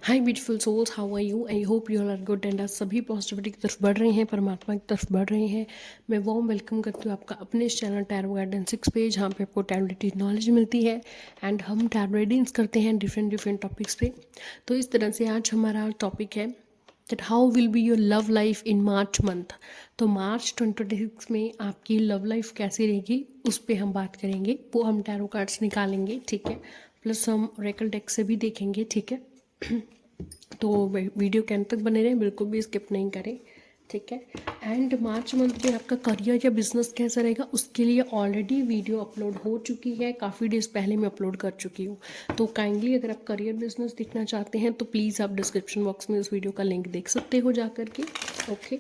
Hi beautiful souls, how are you? I hope you all are good and आज सभी positivity की तरफ बढ़ रहे हैं, परमात्मा की तरफ बढ़ रहे हैं। मैं वार्म वेलकम करती हूँ आपका अपने इस चैनल टैरो गार्डन 6 पे, जहाँ पे आपको टैरो रीडिंग नॉलेज मिलती है एंड हम टैरो रीडिंग्स करते हैं डिफरेंट टॉपिक्स पे। तो इस तरह से आज हमारा टॉपिक है that how will be your love life in March month. तो मार्च 2026 में आपकी लव लाइफ कैसी रहेगी उस पर हम बात करेंगे। वो हम टैरो कार्ड्स निकालेंगे, ठीक है, प्लस हम रेकल डेक से भी देखेंगे, ठीक है। तो वीडियो के अंत तक बने रहें, बिल्कुल भी स्किप नहीं करें, ठीक है। एंड मार्च मंथ में आपका करियर या बिजनेस कैसा रहेगा उसके लिए ऑलरेडी वीडियो अपलोड हो चुकी है, काफ़ी डेज पहले मैं अपलोड कर चुकी हूँ। तो काइंडली अगर आप करियर बिजनेस देखना चाहते हैं तो प्लीज़ आप डिस्क्रिप्शन बॉक्स में उस वीडियो का लिंक देख सकते हो जा करके, okay.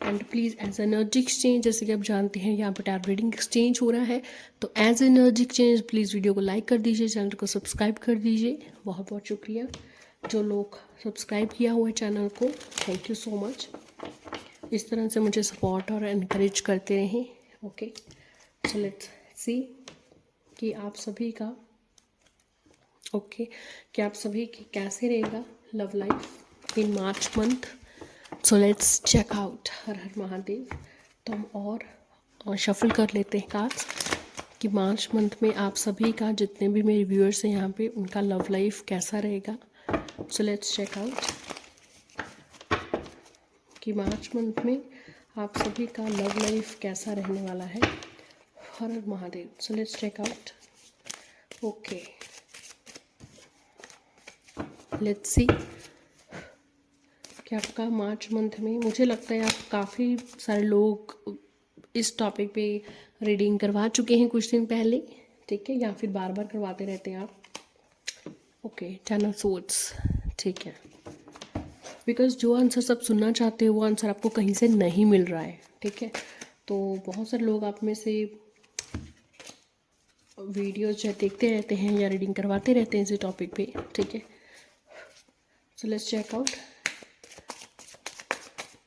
And please as energy exchange, जैसे कि आप जानते हैं यहाँ पर टैरो रीडिंग एक्सचेंज हो रहा है, तो as energy exchange please video को लाइक कर दीजिए, चैनल को सब्सक्राइब कर दीजिए। बहुत बहुत शुक्रिया जो लोग सब्सक्राइब किया हुआ है चैनल को, थैंक यू सो मच। इस तरह से मुझे सपोर्ट और इनकरेज करते रहें, ओके। सो लेट्स सी कि आप सभी का कि आप सभी की कैसे रहेगा love life in March month. So let's check out. हर हर महादेव। तो हम और शफल कर लेते हैं कार्ड्स कि मार्च मंथ में आप सभी का, जितने भी मेरे व्यूअर्स हैं यहाँ पे, उनका लव लाइफ कैसा रहेगा। सो लेट्स चेक आउट कि मार्च मंथ में आप सभी का लव लाइफ कैसा रहने वाला है। हर हर Mahadev. So let's check out, okay. Let's see कि आपका मार्च मंथ में, मुझे लगता है आप काफ़ी सारे लोग इस टॉपिक पे रीडिंग करवा चुके हैं कुछ दिन पहले, ठीक है, या फिर बार बार करवाते रहते हैं आप, ओके। टेन ऑफ सोर्ड्स, ठीक है, बिकॉज जो आंसर सब सुनना चाहते हो वो आंसर आपको कहीं से नहीं मिल रहा है, ठीक है। तो बहुत सारे लोग आप में से वीडियोज जो देखते रहते हैं या रीडिंग करवाते रहते हैं इसी टॉपिक पे, ठीक है। सो लेट्स चेक आउट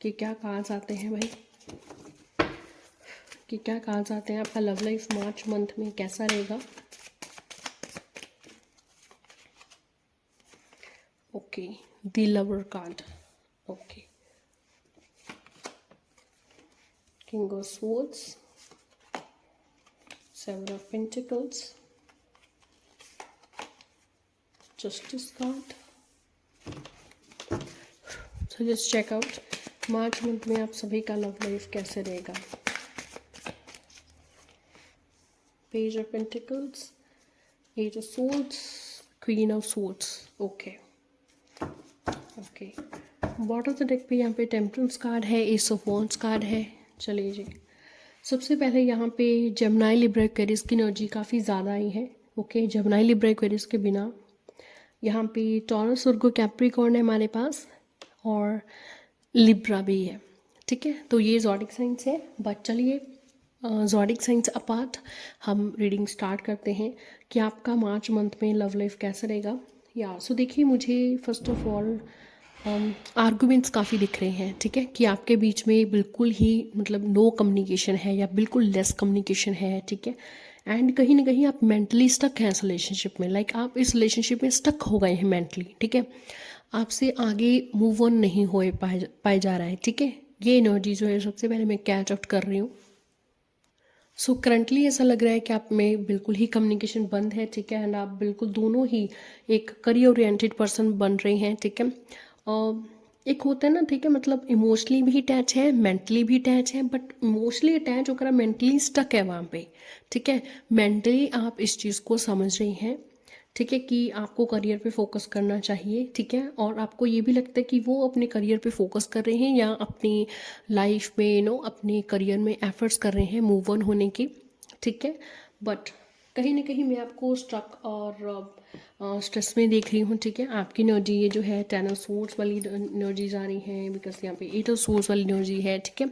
कि क्या कार्ड्स आते हैं भाई, कि क्या कार्ड्स आते हैं। आपका लव लाइफ मार्च मंथ में कैसा रहेगा, okay. The lover card, okay. King of swords, seven of pentacles, justice card. So just check out March month में आप सभी का लव लाइफ कैसे रहेगा। Page of pentacles, eight of swords, queen of swords, okay okay. Bottom of the deck पे यहाँ पे temperance card है, एस ऑफ वॉन्ड्स कार्ड है। चलिए जी, सबसे पहले यहाँ पे जेमिनी लिब्रा एक्वेरियस की एनर्जी काफ़ी ज़्यादा आई है, ओके। जेमिनी लिब्रा एक्वेरियस के बिना यहाँ पे टॉरस, वर्गो, कैप्रिकॉर्न है हमारे पास, और लिब्रा भी है, ठीक है। तो ये ज़ोडिक साइंस है, बट चलिए ज़ोडिक साइंस अपार्ट हम रीडिंग स्टार्ट करते हैं कि आपका मार्च मंथ में लव लाइफ कैसा रहेगा। या सो देखिए, मुझे फर्स्ट ऑफ ऑल आर्गुमेंट्स काफ़ी दिख रहे हैं, ठीक है, कि आपके बीच में बिल्कुल ही मतलब नो कम्युनिकेशन है या बिल्कुल लेस कम्युनिकेशन है, ठीक है। एंड कहीं ना कहीं आप मेंटली स्टक हैं इस रिलेशनशिप में, लाइक आप इस रिलेशनशिप में स्टक हो गए हैं मेंटली, ठीक है। आपसे आगे मूव ऑन नहीं हो पाए जा रहा है, ठीक है। ये एनर्जी जो है सबसे पहले मैं कैच आउट कर रही हूँ। सो करंटली ऐसा लग रहा है कि आप में बिल्कुल ही कम्युनिकेशन बंद है, ठीक है। एंड आप बिल्कुल दोनों ही एक करियर ओरिएंटेड पर्सन बन रहे हैं, ठीक है। एक होता है ना, ठीक है, मतलब इमोशनली भी अटैच है, मेंटली भी अटैच है, बट इमोशनली अटैच होकर आप मेंटली स्टक है वहाँ पे, ठीक है। मेंटली आप इस चीज़ को समझ रही हैं, ठीक है, कि आपको करियर पे फोकस करना चाहिए, ठीक है। और आपको ये भी लगता है कि वो अपने करियर पे फोकस कर रहे हैं या अपनी लाइफ में अपने करियर में एफर्ट्स कर रहे हैं मूव ऑन होने की, ठीक है। बट कहीं ना कहीं मैं आपको स्ट्रक और स्ट्रेस में देख रही हूँ, ठीक है। आपकी एनर्जी ये जो है 10 ऑफ स्वॉर्ड्स वाली एनर्जीज आ रही हैं, बिकॉज यहाँ पे 8 ऑफ स्वॉर्ड्स वाली एनर्जी है, ठीक है।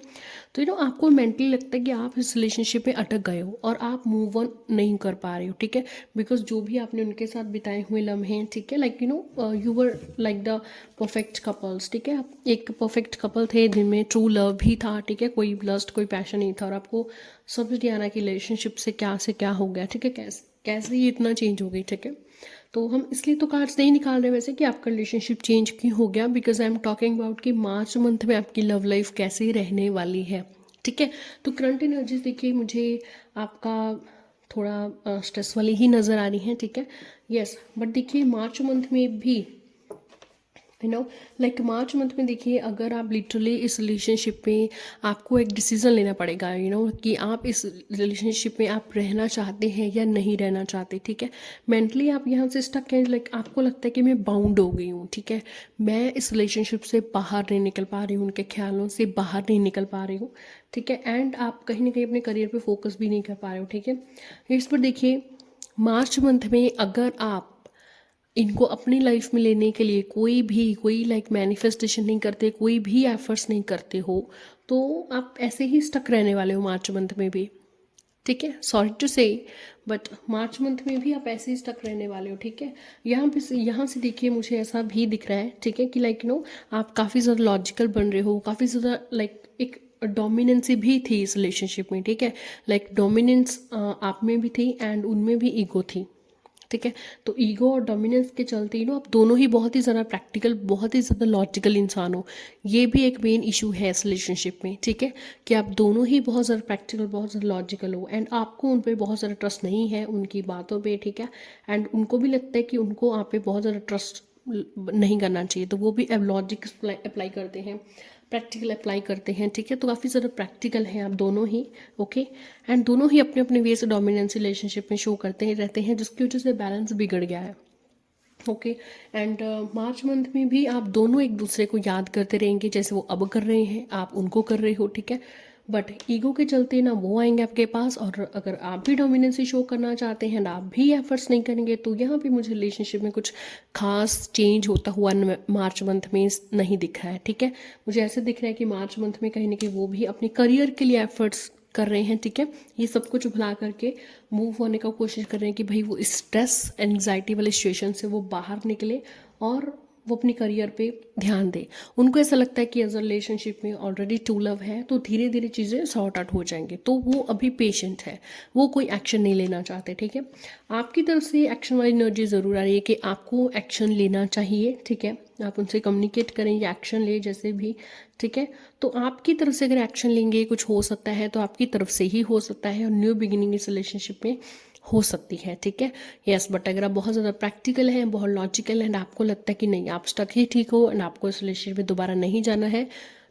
तो आपको मेंटली लगता है कि आप इस रिलेशनशिप में अटक गए हो और आप मूव ऑन नहीं कर पा रहे हो, ठीक है। बिकॉज जो भी आपने उनके साथ बिताए हुए लम्हे हैं, ठीक है, like you were like the perfect couples, ठीक है। आप एक परफेक्ट कपल थे जिनमें ट्रू लव भी था, ठीक है, कोई लस्ट कोई पैशन नहीं था, और आपको समझ नहीं आ रहा कि रिलेशनशिप से क्या हो गया, ठीक है, कैसे ये इतना चेंज हो गई, ठीक है। तो हम इसलिए तो कार्ड्स नहीं निकाल रहे वैसे कि आपका रिलेशनशिप चेंज क्यों हो गया, because I am talking about कि मार्च मंथ में आपकी लव लाइफ कैसी रहने वाली है, ठीक है। तो करंट एनर्जीज देखिए मुझे आपका थोड़ा स्ट्रेस वाली ही नज़र आ रही हैं, ठीक है। यस, बट देखिए मार्च मंथ में भी लाइक मार्च मंथ में देखिए अगर आप लिटरली इस रिलेशनशिप में आपको एक डिसीज़न लेना पड़ेगा कि आप इस रिलेशनशिप में आप रहना चाहते हैं या नहीं रहना चाहते, ठीक है। मेंटली आप यहाँ से स्टक हैं, लाइक आपको लगता है कि मैं बाउंड हो गई हूँ, ठीक है, मैं इस रिलेशनशिप से बाहर नहीं निकल पा रही हूँ, उनके ख्यालों से बाहर नहीं निकल पा रही हूँ, ठीक है। एंड आप कहीं ना कहीं अपने करियर पर फोकस भी नहीं कर पा रहे हो, ठीक है। इस पर देखिए मार्च मंथ में अगर आप इनको अपनी लाइफ में लेने के लिए कोई लाइक मैनिफेस्टेशन नहीं करते, कोई भी एफर्ट्स नहीं करते हो, तो आप ऐसे ही स्टक रहने वाले हो मार्च मंथ में भी, ठीक है। सॉरी टू से, बट मार्च मंथ में भी आप ऐसे ही स्टक रहने वाले हो, ठीक है। यहाँ से देखिए मुझे ऐसा भी दिख रहा है, ठीक है, कि लाइक आप काफ़ी ज़्यादा लॉजिकल बन रहे हो, काफ़ी ज़्यादा लाइक एक डोमिनेंसी भी थी इस रिलेशनशिप में, ठीक है। लाइक डोमिनेंस आप में भी थी एंड उनमें भी ईगो थी, ठीक है। तो ईगो और डोमिनेंस के चलते आप दोनों ही बहुत ही ज़्यादा प्रैक्टिकल, बहुत ही ज़्यादा लॉजिकल इंसान हो। ये भी एक मेन इशू है इस रिलेशनशिप में, ठीक है, कि आप दोनों ही बहुत ज़्यादा प्रैक्टिकल, बहुत ज़्यादा लॉजिकल हो एंड आपको उन पर बहुत ज़्यादा ट्रस्ट नहीं है, उनकी बातों पे, ठीक है। एंड उनको भी लगता है कि उनको आप पे बहुत ज़्यादा ट्रस्ट नहीं करना चाहिए, तो वो भी अब लॉजिक अप्लाई करते हैं, प्रैक्टिकल अप्लाई करते हैं, ठीक है। तो काफ़ी ज़्यादा प्रैक्टिकल हैं आप दोनों ही, ओके। एंड दोनों ही अपने अपने वे से डोमिनेंस रिलेशनशिप में शो करते हैं, रहते हैं, जिसकी वजह से बैलेंस बिगड़ गया है, ओके। एंड मार्च मंथ में भी आप दोनों एक दूसरे को याद करते रहेंगे, जैसे वो अब कर रहे हैं, आप उनको कर रहे हो, ठीक है। बट ईगो के चलते ना वो आएंगे आपके पास, और अगर आप भी डोमिनेंसी शो करना चाहते हैं ना, आप भी एफर्ट्स नहीं करेंगे, तो यहाँ पे मुझे रिलेशनशिप में कुछ खास चेंज होता हुआ मार्च मंथ में नहीं दिख रहा है, ठीक है। मुझे ऐसे दिख रहा है कि मार्च मंथ में कहीं ना कहीं वो भी अपने करियर के लिए एफर्ट्स कर रहे हैं, ठीक है। ये सब कुछ भुला करके मूव होने का कोशिश कर रहे हैं कि भाई वो स्ट्रेस एंजाइटी वाले सिचुएशन से वो बाहर निकले और वो अपने करियर पे ध्यान दे। उनको ऐसा लगता है कि एज अ रिलेशनशिप में ऑलरेडी टू लव है, तो धीरे धीरे चीज़ें सॉर्ट आउट हो जाएंगे, तो वो अभी पेशेंट है, वो कोई एक्शन नहीं लेना चाहते, ठीक है। आपकी तरफ से एक्शन वाली एनर्जी ज़रूर आ रही है कि आपको एक्शन लेना चाहिए, ठीक है। आप उनसे कम्युनिकेट करें या एक्शन ले, जैसे भी, ठीक है। तो आपकी तरफ से अगर एक्शन लेंगे, कुछ हो सकता है तो आपकी तरफ से ही हो सकता है, और न्यू बिगिनिंग इस रिलेशनशिप में हो सकती है, ठीक है। यस, बट अगर आप बहुत ज़्यादा प्रैक्टिकल हैं, बहुत लॉजिकल एंड आपको लगता है कि नहीं आप स्टक ही ठीक हो एंड आपको इस रिलेशनशिप में दोबारा नहीं जाना है,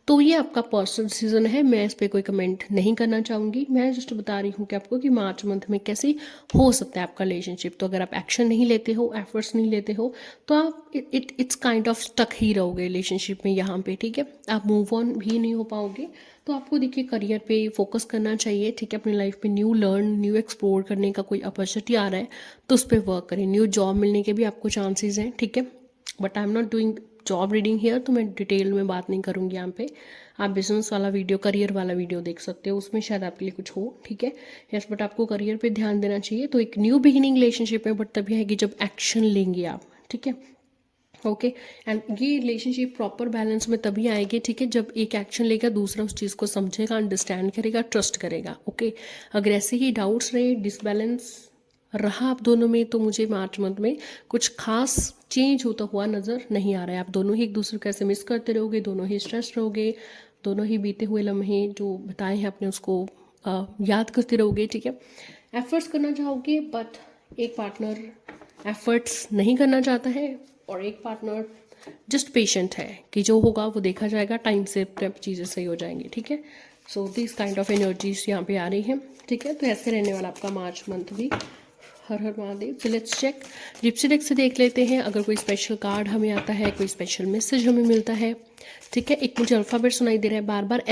तो ये आपका पर्सनल डिसीजन है, मैं इस पर कोई कमेंट नहीं करना चाहूँगी। मैं जस्ट बता रही हूँ कि आपको कि मार्च मंथ में कैसे हो सकता है आपका रिलेशनशिप। तो अगर आप एक्शन नहीं लेते हो, एफर्ट्स नहीं लेते हो, तो आप इट्स काइंड ऑफ स्टक ही रहोगे रिलेशनशिप में यहाँ पे, ठीक है। आप मूव ऑन भी नहीं हो पाओगे। तो आपको देखिए करियर पे फोकस करना चाहिए, ठीक है। अपनी लाइफ में न्यू लर्न, न्यू एक्सप्लोर करने का कोई अपॉर्चुनिटी आ रहा है तो उस पर वर्क करें। न्यू जॉब मिलने के भी आपको चांसेस हैं, ठीक है। But I am not doing job reading here, तो मैं डिटेल में बात नहीं करूँगी यहाँ पे। आप बिजनेस वाला वीडियो, करियर वाला वीडियो देख सकते हो, उसमें शायद आपके लिए कुछ हो, ठीक है। यस, बट आपको करियर पे ध्यान देना चाहिए। तो एक न्यू बिगिनिंग रिलेशनशिप में बट तभी आएगी जब एक्शन लेंगे आप, ठीक है, ओके। एंड ये रिलेशनशिप प्रॉपर बैलेंस में तभी आएगी, ठीक है, जब एक एक्शन लेगा, दूसरा उस चीज़ को समझेगा, अंडरस्टैंड करेगा, ट्रस्ट करेगा, ओके। अगर ऐसे ही डाउट्स रहे, डिसबैलेंस रहा आप दोनों में, तो मुझे मार्च मंथ में कुछ खास चेंज होता हुआ नज़र नहीं आ रहा है। आप दोनों ही एक दूसरे को ऐसे मिस करते रहोगे, दोनों ही स्ट्रेस रहोगे, दोनों ही बीते हुए लम्हे जो बताए हैं आपने उसको याद करते रहोगे, ठीक है। एफर्ट्स करना चाहोगे, बट एक पार्टनर एफर्ट्स नहीं करना चाहता है और एक पार्टनर जस्ट पेशेंट है कि जो होगा वो देखा जाएगा, टाइम से चीज़ें सही हो जाएंगी, ठीक है। So this kind of energies यहाँ पे आ रही हैं, ठीक है। तो ऐसे रहने वाला आपका मार्च मंथ भी। हर हर Mahadev. So let's check, gypsy deck से देख लेते हैं अगर कोई स्पेशल कार्ड हमें आता है, कोई स्पेशल मैसेज हमें मिलता है, ठीक है। एक मुझे अल्फ़ाबेट सुनाई दे रहा है बार बार,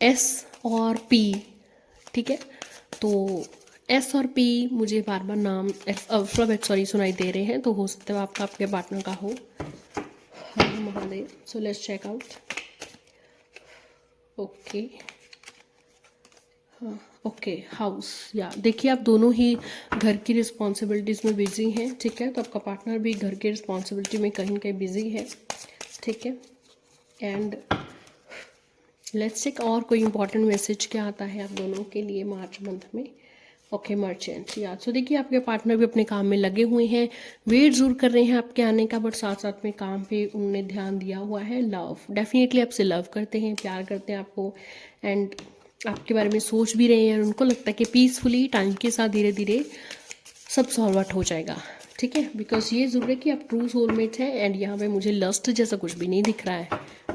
एस और पी, ठीक है। तो एस और पी मुझे बार बार नाम अल्फ़ाबेट सुनाई दे रहे हैं, तो हो सकता है आपका आपके पार्टनर का हो। हर Mahadev. So let's check out. Okay, हाँ, ओके, हाउस। या देखिए आप दोनों ही घर की रिस्पॉन्सिबिलिटीज़ में बिजी हैं, ठीक है। तो आपका पार्टनर भी घर की रिस्पॉन्सिबिलिटी में कहीं ना कहीं बिजी है, ठीक है। एंड लेट्स चेक और कोई इंपॉर्टेंट मैसेज क्या आता है आप दोनों के लिए मार्च मंथ में। ओके मर्चेंट या सो देखिए आपके पार्टनर भी अपने काम में लगे हुए हैं, वेट ज़रूर कर रहे हैं आपके आने का, बट साथ साथ में काम पे उन्होंने ध्यान दिया हुआ है। लव, डेफिनेटली आपसे लव करते हैं, प्यार करते हैं आपको, एंड आपके बारे में सोच भी रहे हैं, और उनको लगता है कि पीसफुली टाइम के साथ धीरे धीरे सब सॉल्व आउट हो जाएगा, ठीक है। बिकॉज ये ज़रूर है कि आप ट्रू सोलमेट हैं, एंड यहाँ पे मुझे लस्ट जैसा कुछ भी नहीं दिख रहा है,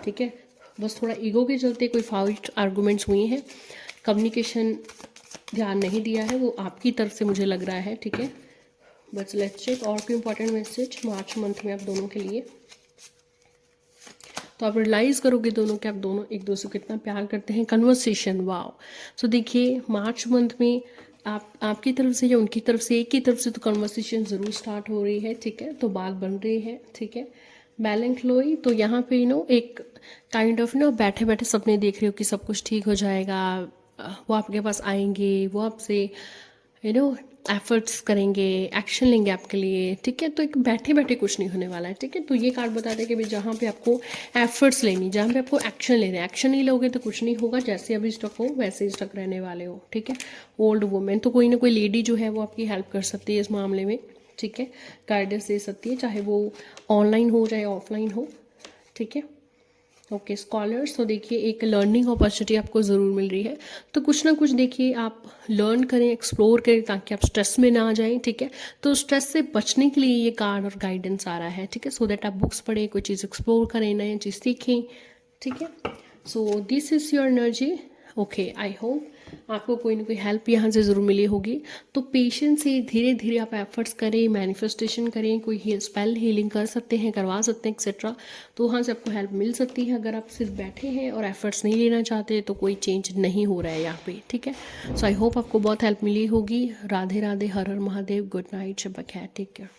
ठीक है। बस थोड़ा ईगो के चलते कोई फाइट आर्गूमेंट्स हुए हैं, कम्युनिकेशन ध्यान नहीं दिया है वो आपकी तरफ से मुझे लग रहा है, ठीक है। बस लेट्स चेक और कोई इंपॉर्टेंट मैसेज मार्च मंथ में आप दोनों के लिए। तो आप रियलाइज़ करोगे दोनों कि आप दोनों एक दूसरे को कितना प्यार करते हैं। Conversation, wow. सो देखिए मार्च मंथ में आपकी तरफ से या उनकी तरफ से, एक की तरफ से तो कन्वर्सेशन ज़रूर स्टार्ट हो रही है, ठीक है। तो बात बन रही है, ठीक है। मेलैंखोली, तो यहाँ पे एक काइंड ऑफ बैठे बैठे सपने देख रहे हो कि सब कुछ ठीक हो जाएगा, वो आपके पास आएंगे, वो आपसे एफर्ट्स करेंगे, एक्शन लेंगे आपके लिए, ठीक है। तो एक बैठे बैठे कुछ नहीं होने वाला है, ठीक है। तो ये कार्ड बताते हैं कि भाई जहाँ पे आपको एफर्ट्स लेनी, जहाँ पे आपको एक्शन लेने, एक्शन नहीं लोगे तो कुछ नहीं होगा, जैसे अभी स्टक हो वैसे ही स्टक रहने वाले हो, ठीक है। ओल्ड वुमेन, तो कोई ना कोई लेडी जो है वो आपकी हेल्प कर सकती है इस मामले में, ठीक है, गाइडेंस दे सकती है, चाहे वो ऑनलाइन हो चाहे ऑफलाइन हो, ठीक है। ओके स्कॉलर्स, तो देखिए एक लर्निंग अपॉर्चुनिटी आपको ज़रूर मिल रही है, तो कुछ ना कुछ देखिए आप लर्न करें, एक्सप्लोर करें, ताकि आप स्ट्रेस में ना आ जाएं, ठीक है। तो स्ट्रेस से बचने के लिए ये कार्ड और गाइडेंस आ रहा है, ठीक है। सो दैट आप बुक्स पढ़ें, कोई चीज़ एक्सप्लोर करें, नई चीज़ सीखें, ठीक है। So this is your energy. Okay, I hope आपको कोई ना कोई हेल्प यहाँ से ज़रूर मिली होगी। तो पेशेंस से धीरे धीरे आप एफर्ट्स करें, मैनिफेस्टेशन करें, कोई स्पेल हीलिंग कर सकते हैं, करवा सकते हैं एक्सेट्रा, तो वहाँ से आपको हेल्प मिल सकती है। अगर आप सिर्फ बैठे हैं और एफर्ट्स नहीं लेना चाहते तो कोई चेंज नहीं हो रहा है यहाँ पे, ठीक है। सो आई होप आपको बहुत हेल्प मिली होगी। राधे राधे, हर हर महादेव, गुड नाइट, शब्बा खैर, टेक केयर।